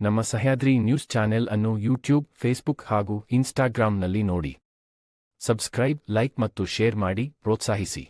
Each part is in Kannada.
ನಮ್ಮ ಸಹ್ಯಾದ್ರಿ ನ್ಯೂಸ್ ಚಾನೆಲ್ ಅನ್ನು ಯೂಟ್ಯೂಬ್, ಫೇಸ್ಬುಕ್ ಹಾಗೂ ಇನ್ಸ್ಟಾಗ್ರಾಂನಲ್ಲಿ ನೋಡಿ. ಸಬ್ಸ್ಕ್ರೈಬ್, ಲೈಕ್ ಮತ್ತು ಶೇರ್ ಮಾಡಿ ಪ್ರೋತ್ಸಾಹಿಸಿ.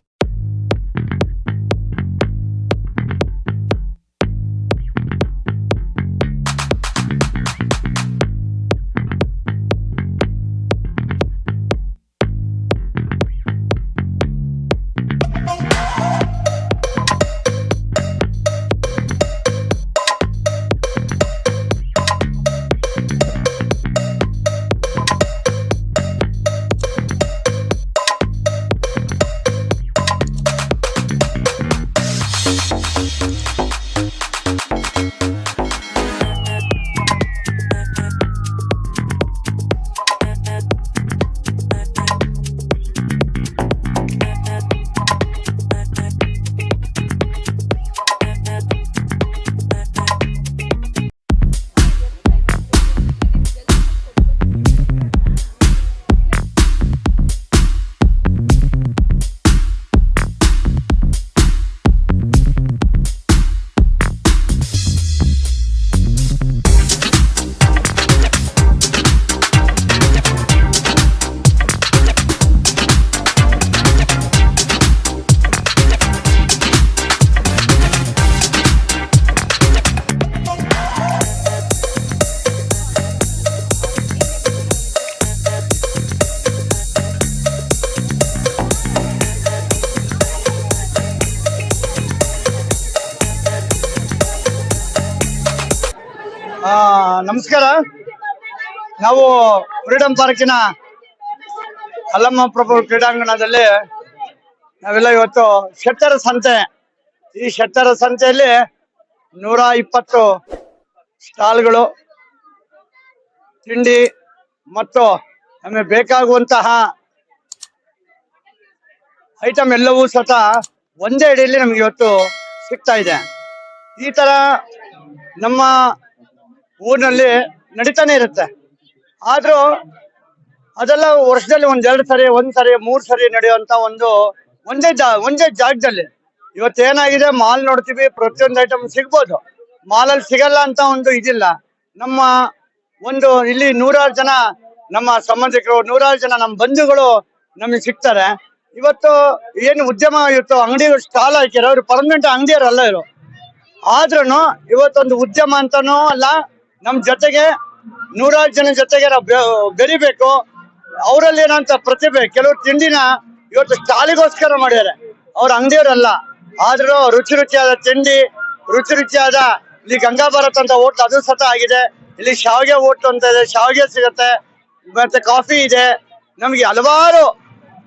ನಮಸ್ಕಾರ. ನಾವು ಫ್ರೀಡಂ ಪಾರ್ಕಿನ ಅಲ್ಲಮ್ಮ ಪ್ರಭು ಕ್ರೀಡಾಂಗಣದಲ್ಲಿ ನಾವೆಲ್ಲ ಇವತ್ತು ಶೆಟ್ಟರ ಸಂತೆ, ಈ ಶೆಟ್ಟರ ಸಂತೆಯಲ್ಲಿ 120 ಸ್ಟಾಲ್ಗಳು, ತಿಂಡಿ ಮತ್ತು ನಮಗೆ ಬೇಕಾಗುವಂತಹ ಐಟಮ್ ಎಲ್ಲವೂ ಸಹ ಒಂದೇ ಅಡಿಯಲ್ಲಿ ನಮ್ಗೆ ಇವತ್ತು ಸಿಗ್ತಾ ಇದೆ. ಈ ತರ ನಮ್ಮ ಊರಿನಲ್ಲಿ ನಡೀತಾನೆ ಇರುತ್ತೆ. ಆದ್ರೂ ಅದೆಲ್ಲ ವರ್ಷದಲ್ಲಿ 1-2 ಸರಿ, 1 ಸರಿ, 3 ಸರಿ ನಡೆಯುವಂತ ಒಂದೇ ಜಾಗದಲ್ಲಿ ಇವತ್ತೇನಾಗಿದೆ, ಮಾಲ್ ನೋಡ್ತೀವಿ, ಪ್ರತಿಯೊಂದು ಐಟಮ್ ಸಿಗ್ಬೋದು, ಮಾಲಲ್ಲಿ ಸಿಗಲ್ಲ ಅಂತ ಒಂದು ಇದಿಲ್ಲ. ನಮ್ಮ ಇಲ್ಲಿ 100 ಜನ ನಮ್ಮ ಸಂಬಂಧಿಕರು, 100 ಜನ ನಮ್ಮ ಬಂಧುಗಳು ನಮಗೆ ಸಿಗ್ತಾರೆ. ಇವತ್ತು ಏನು ಉದ್ಯಮ, ಇವತ್ತು ಅಂಗಡಿಗಳು ಸ್ಟಾಲ್ ಹಾಕಿರೋ ಅವ್ರು ಪರ್ಮನೆಂಟ್ ಅಂಗಡಿಯವರಲ್ಲ ಇವರು. ಆದ್ರೂ ಇವತ್ತೊಂದು ಉದ್ಯಮ ಅಂತಾನೂ ಅಲ್ಲ, ನಮ್ ಜೊತೆಗೆ 100 ಜನ ಜೊತೆಗೆ ನಾವು ಬೆರಿಬೇಕು. ಅವರಲ್ಲಿ ಏನಂತ ಪ್ರತಿಭೆ, ಕೆಲವರು ತಿಂಡಿನ ಇವತ್ತು ಸ್ಟಾಲಿಗೋಸ್ಕರ ಮಾಡಿದ್ದಾರೆ, ಅವ್ರ ಅಂಗಡಿಯವರಲ್ಲ. ಆದ್ರೂ ರುಚಿಯಾದ ತಿಂಡಿ, ರುಚಿಯಾದ ಇಲ್ಲಿ ಗಂಗಾ ಭಾರತ್ ಅಂತ ಹೋಟ್ಲ್, ಅದು ಸತ ಆಗಿದೆ. ಇಲ್ಲಿ ಶಾವಿಗೆ ಹೋಟ್ಲು ಅಂತ ಇದೆ, ಶಾವಿಗೆ ಸಿಗುತ್ತೆ, ಮತ್ತೆ ಕಾಫಿ ಇದೆ. ನಮ್ಗೆ ಹಲವಾರು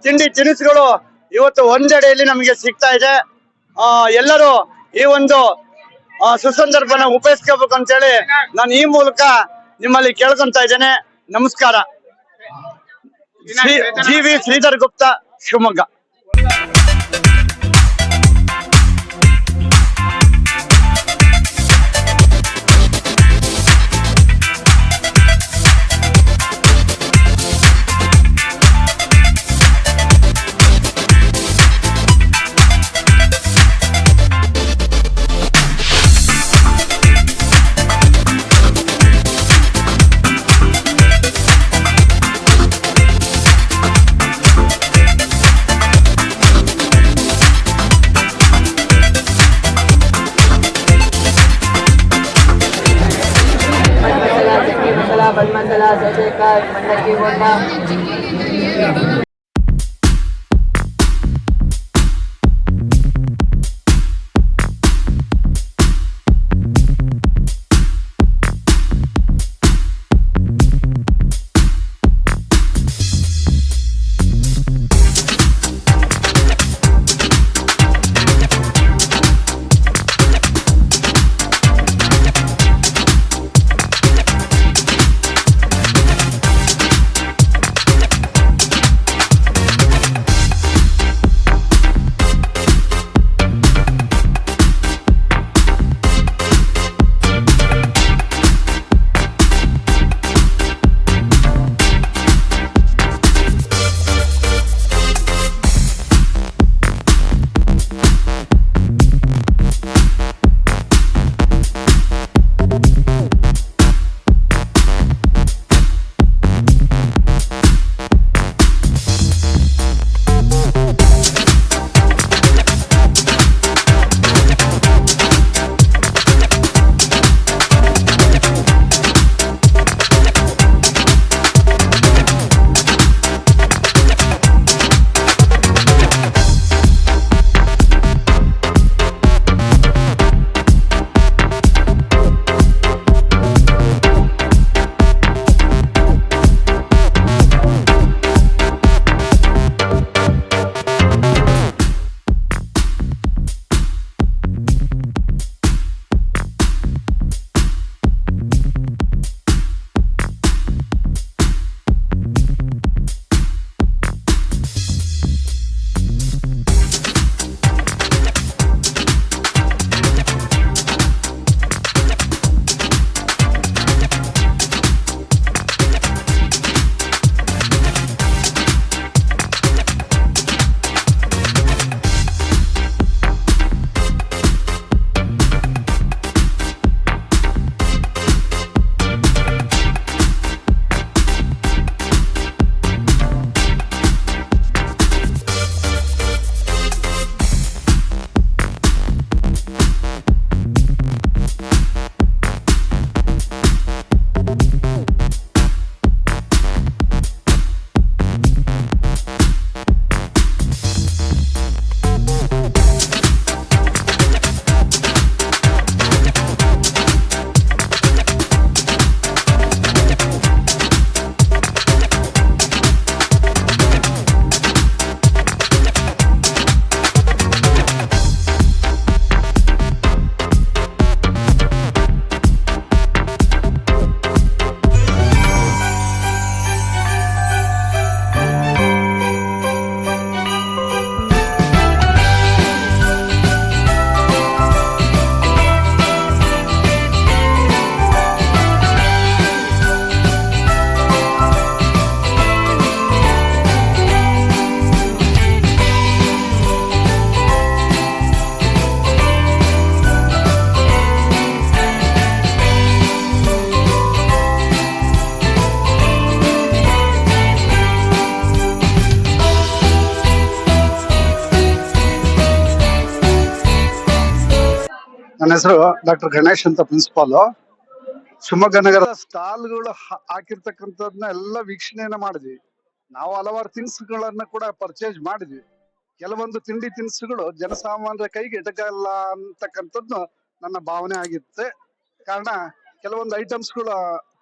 ತಿಂಡಿ ತಿನಿಸುಗಳು ಇವತ್ತು ಒಂದೆಡೆಯಲ್ಲಿ ನಮಗೆ ಸಿಗ್ತಾ ಇದೆ. ಎಲ್ಲರೂ ಈ ಒಂದು ಸುಸಂದರ್ಭನ ಉಪಯೋಗಿಸ್ಕೋಬೇಕು ಅಂತೇಳಿ ನಾನು ಈ ಮೂಲಕ ನಿಮ್ಮಲ್ಲಿ ಕೇಳ್ಕೊಂತ ಇದ್ದೇನೆ. ನಮಸ್ಕಾರ. ಜಿ.ವಿ. ಶ್ರೀಧರ್ ಗುಪ್ತಾ, ಶಿವಮೊಗ್ಗ. बन मसाला, जयकार, मंडकी वोटा। ಹೆಸರು ಡಾಕ್ಟರ್ ಗಣೇಶ್ ಅಂತ ಪ್ರಿನ್ಸಿಪಾಲ್. ಶಿವಮೊಗ್ಗ ನಗರದ ಸ್ಟಾಲ್ಗಳು ಹಾಕಿರ್ತಕ್ಕಂಥದ್ನ ಎಲ್ಲ ವೀಕ್ಷಣೆಯನ್ನ ಮಾಡಿದ್ವಿ. ನಾವು ಹಲವಾರು ತಿನಿಸುಗಳನ್ನ ಕೂಡ ಪರ್ಚೇಸ್ ಮಾಡಿದ್ವಿ. ಕೆಲವೊಂದು ತಿಂಡಿ ತಿನಿಸುಗಳು ಜನಸಾಮಾನ್ಯರ ಕೈಗೆ ಎಟಕಲ್ಲ ಅಂತಕ್ಕಂಥದ್ದು ನನ್ನ ಭಾವನೆ ಆಗಿರುತ್ತೆ. ಕಾರಣ ಕೆಲವೊಂದು ಐಟಮ್ಸ್ಗಳ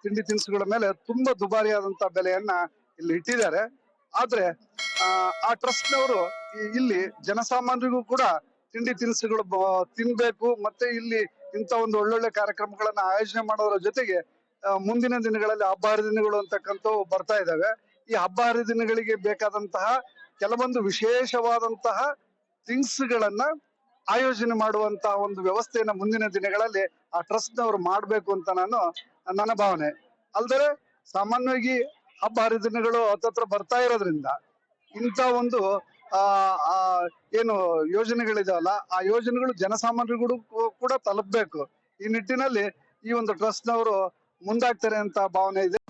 ತಿಂಡಿ ತಿನಿಸುಗಳ ಮೇಲೆ ತುಂಬಾ ದುಬಾರಿಯಾದಂತ ಬೆಲೆಯನ್ನ ಇಲ್ಲಿ ಇಟ್ಟಿದ್ದಾರೆ. ಆದ್ರೆ ಆ ಟ್ರಸ್ಟ್ ನವರು ಇಲ್ಲಿ ಜನಸಾಮಾನ್ಯರಿಗೂ ಕೂಡ ತಿಂಡಿ ತಿನಿಸುಗಳು ತಿನ್ಬೇಕು, ಮತ್ತೆ ಇಲ್ಲಿ ಇಂತ ಒಂದು ಒಳ್ಳೊಳ್ಳೆ ಕಾರ್ಯಕ್ರಮಗಳನ್ನ ಆಯೋಜನೆ ಮಾಡೋದ್ರ ಜೊತೆಗೆ ಮುಂದಿನ ದಿನಗಳಲ್ಲಿ ಹಬ್ಬ ಹರಿದಿನಗಳು ಅಂತಕ್ಕಂಥವು ಬರ್ತಾ ಇದ್ದಾವೆ. ಈ ಹಬ್ಬ ಹರಿದಿನಗಳಿಗೆ ಬೇಕಾದಂತಹ ಕೆಲವೊಂದು ವಿಶೇಷವಾದಂತಹ ಥಿಂಗ್ಸ್ ಗಳನ್ನ ಆಯೋಜನೆ ಮಾಡುವಂತಹ ಒಂದು ವ್ಯವಸ್ಥೆಯನ್ನ ಮುಂದಿನ ದಿನಗಳಲ್ಲಿ ಆ ಟ್ರಸ್ಟ್ ನವರು ಮಾಡ್ಬೇಕು ಅಂತ ನನ್ನ ಭಾವನೆ. ಅಲ್ದರೆ ಸಾಮಾನ್ಯವಾಗಿ ಹಬ್ಬ ಹರಿದಿನಗಳು ಹತ್ತತ್ರ ಬರ್ತಾ ಇರೋದ್ರಿಂದ ಇಂಥ ಒಂದು ಏನು ಯೋಜನೆಗಳಿದಾವಲ್ಲ ಆ ಯೋಜನೆಗಳು ಜನಸಾಮಾನ್ಯರಿಗೂ ಕೂಡ ತಲುಪಬೇಕು. ಈ ನಿಟ್ಟಿನಲ್ಲಿ ಈ ಒಂದು ಟ್ರಸ್ಟ್ ನವರು ಮುಂದಾಗ್ತಾರೆ ಅಂತ ಭಾವನೆ ಇದೆ.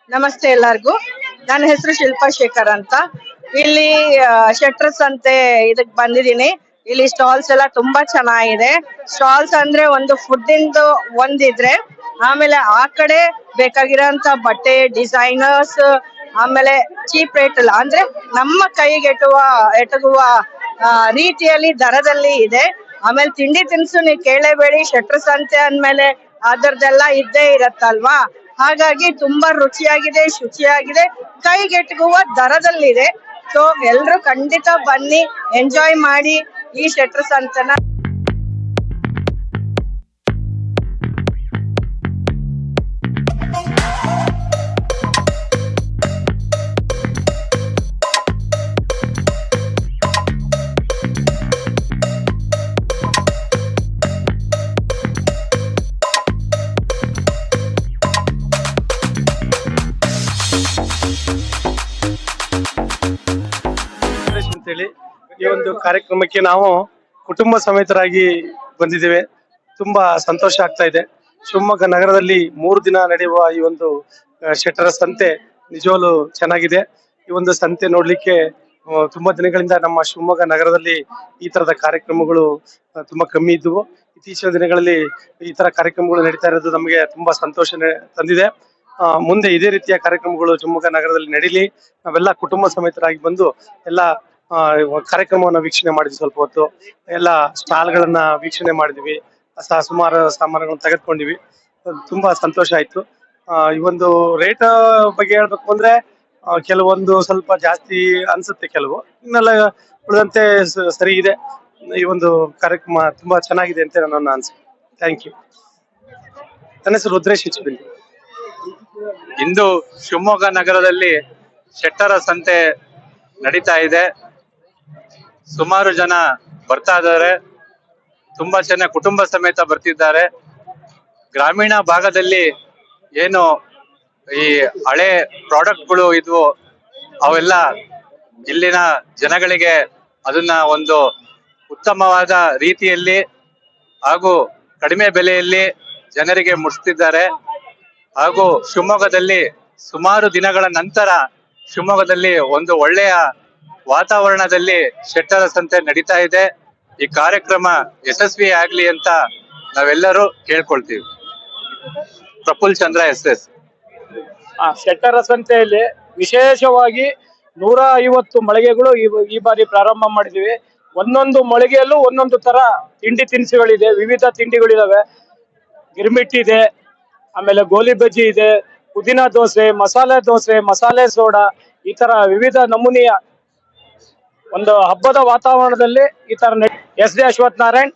ನಮಸ್ತೆ ಎಲ್ಲರಿಗೂ. ನನ್ನ ಹೆಸರು ಶಿಲ್ಪಾ ಶೇಖರ್ ಅಂತ. ಇಲ್ಲಿ ಶೆಟ್ರಸ್ ಅಂತೆ ಇದಕ್ ಬಂದಿದ್ದೀನಿ. ಇಲ್ಲಿ ಸ್ಟಾಲ್ಸ್ ಎಲ್ಲ ತುಂಬಾ ಚೆನ್ನಾಗಿದೆ. ಸ್ಟಾಲ್ಸ್ ಅಂದ್ರೆ ಒಂದು ಫುಡ್ ಇಂದು ಒಂದಿದ್ರೆ, ಆಮೇಲೆ ಆ ಕಡೆ ಬೇಕಾಗಿರೋಂತ ಬಟ್ಟೆ ಡಿಸೈನರ್ಸ್, ಆಮೇಲೆ ಚೀಪ್ ರೇಟ್ ಅಲ್ಲ ಅಂದ್ರೆ ನಮ್ಮ ಕೈಗೆ ಎಟಗುವ ರೀತಿಯಲ್ಲಿ ದರದಲ್ಲಿ ಇದೆ. ಆಮೇಲೆ ತಿಂಡಿ ತಿನಿಸು ನೀವು ಕೇಳಲೇಬೇಡಿ, ಶೆಟ್ರಸ್ ಅಂತೆ ಅಂದ್ಮೇಲೆ ಅದರದೆಲ್ಲ ಇದ್ದೇ ಇರತ್ತಲ್ವಾ. ಹಾಗಾಗಿ ತುಂಬಾ ರುಚಿಯಾಗಿದೆ, ಶುಚಿಯಾಗಿದೆ, ಕೈಗೆಟುಕುವ ದರದಲ್ಲಿದೆ. ಸೊ ಎಲ್ರು ಖಂಡಿತ ಬನ್ನಿ, ಎಂಜಾಯ್ ಮಾಡಿ ಈ ಶೆಟ್ರಸ್ ಅಂತನ. ಅಂತೇಳಿ ಈ ಒಂದು ಕಾರ್ಯಕ್ರಮಕ್ಕೆ ನಾವು ಕುಟುಂಬ ಸಮೇತರಾಗಿ ಬಂದಿದ್ದೇವೆ. ತುಂಬಾ ಸಂತೋಷ ಆಗ್ತಾ ಇದೆ. ಶಿವಮೊಗ್ಗ ನಗರದಲ್ಲಿ 3 ದಿನ ನಡೆಯುವ ಈ ಒಂದು ಶೆಟ್ಟರ ಸಂತೆ ನಿಜವಾಗ್ಲೂ ಚೆನ್ನಾಗಿದೆ. ಈ ಒಂದು ಸಂತೆ ನೋಡ್ಲಿಕ್ಕೆ ತುಂಬಾ ದಿನಗಳಿಂದ ನಮ್ಮ ಶಿವಮೊಗ್ಗ ನಗರದಲ್ಲಿ ಈ ತರದ ಕಾರ್ಯಕ್ರಮಗಳು ತುಂಬಾ ಕಮ್ಮಿ ಇದ್ವು. ಇತ್ತೀಚಿನ ದಿನಗಳಲ್ಲಿ ಈ ತರ ಕಾರ್ಯಕ್ರಮಗಳು ನಡೀತಾ ಇರೋದು ನಮಗೆ ತುಂಬಾ ಸಂತೋಷ ತಂದಿದೆ. ಮುಂದೆ ಇದೇ ರೀತಿಯ ಕಾರ್ಯಕ್ರಮಗಳು ಶಿವಮೊಗ್ಗ ನಗರದಲ್ಲಿ ನಡೀಲಿ. ನಾವೆಲ್ಲ ಕುಟುಂಬ ಸಮೇತರಾಗಿ ಬಂದು ಎಲ್ಲ ಕಾರ್ಯಕ್ರಮವನ್ನ ವೀಕ್ಷಣೆ ಮಾಡಿದ್ವಿ. ಸ್ವಲ್ಪ ಹೊತ್ತು ಎಲ್ಲ ಸ್ಟಾಲ್ಗಳನ್ನ ವೀಕ್ಷಣೆ ಮಾಡಿದ್ವಿ. ಸುಮಾರು ಸಾಮಾನುಗಳನ್ನ ತೆಗೆದುಕೊಂಡಿವಿ. ತುಂಬಾ ಸಂತೋಷ ಆಯ್ತು. ಈ ಒಂದು ರೇಟ್ ಬಗ್ಗೆ ಹೇಳ್ಬೇಕು ಅಂದ್ರೆ ಕೆಲವೊಂದು ಸ್ವಲ್ಪ ಜಾಸ್ತಿ ಅನ್ಸುತ್ತೆ, ಕೆಲವು ಇನ್ನೆಲ್ಲ ಉಳಿದಂತೆ ಸರಿ ಇದೆ. ಈ ಒಂದು ಕಾರ್ಯಕ್ರಮ ತುಂಬಾ ಚೆನ್ನಾಗಿದೆ ಅಂತ ನನ್ನ ಅನ್ಸುತ್ತೆ. Thank you. ನನ್ನ ಹೆಸರು ರುದ್ರೇಶ್ HB. ಇಂದು ಶಿವಮೊಗ್ಗ ನಗರದಲ್ಲಿ ಶೆಟ್ಟರ ಸಂತೆ ನಡೀತಾ ಇದೆ. ಸುಮಾರು ಜನ ಬರ್ತಾ ಇದ್ದಾರೆ. ತುಂಬಾ ಜನ ಕುಟುಂಬ ಸಮೇತ ಬರ್ತಿದ್ದಾರೆ. ಗ್ರಾಮೀಣ ಭಾಗದಲ್ಲಿ ಏನು ಈ ಹಳೆ ಪ್ರಾಡಕ್ಟ್ಗಳು ಇದ್ವು ಅವೆಲ್ಲ ಇಲ್ಲಿನ ಜನಗಳಿಗೆ ಅದನ್ನ ಒಂದು ಉತ್ತಮವಾದ ರೀತಿಯಲ್ಲಿ ಹಾಗೂ ಕಡಿಮೆ ಬೆಲೆಯಲ್ಲಿ ಜನರಿಗೆ ಮುಟ್ಟಿಸ್ತಿದ್ದಾರೆ. ಹಾಗೂ ಶಿವಮೊಗ್ಗದಲ್ಲಿ ಸುಮಾರು ದಿನಗಳ ನಂತರ ಶಿವಮೊಗ್ಗದಲ್ಲಿ ಒಂದು ಒಳ್ಳೆಯ ವಾತಾವರಣದಲ್ಲಿ ಶೆಟ್ಟರ ಸಂತೆ ನಡೀತಾ ಇದೆ. ಈ ಕಾರ್ಯಕ್ರಮ ಯಶಸ್ವಿ ಆಗ್ಲಿ ಅಂತ ನಾವೆಲ್ಲರೂ ಕೇಳ್ಕೊಳ್ತೀವಿ. ಪ್ರಫುಲ್ ಚಂದ್ರ SS. ಶೆಟ್ಟರ ಸಂತೆಯಲ್ಲಿ ವಿಶೇಷವಾಗಿ 150 ಮಳಿಗೆಗಳು ಈ ಬಾರಿ ಪ್ರಾರಂಭ ಮಾಡಿದೀವಿ. ಒಂದೊಂದು ಮಳಿಗೆಯಲ್ಲೂ ಒಂದೊಂದು ತರ ತಿಂಡಿ ತಿನಿಸುಗಳಿದೆ, ವಿವಿಧ ತಿಂಡಿಗಳಿದಾವೆ. ಗಿರ್ಮಿಟ್ ಇದೆ, ಆಮೇಲೆ ಗೋಲಿ ಬಜ್ಜಿ ಇದೆ, ಪುದೀನ ದೋಸೆ, ಮಸಾಲೆ ಸೋಡಾ, ಈ ತರ ವಿವಿಧ ನಮೂನೆಯ ಒಂದು ಹಬ್ಬದ ವಾತಾವರಣದಲ್ಲಿ ಈ ತರ SD ಅಶ್ವಥ್ ನಾರಾಯಣ್,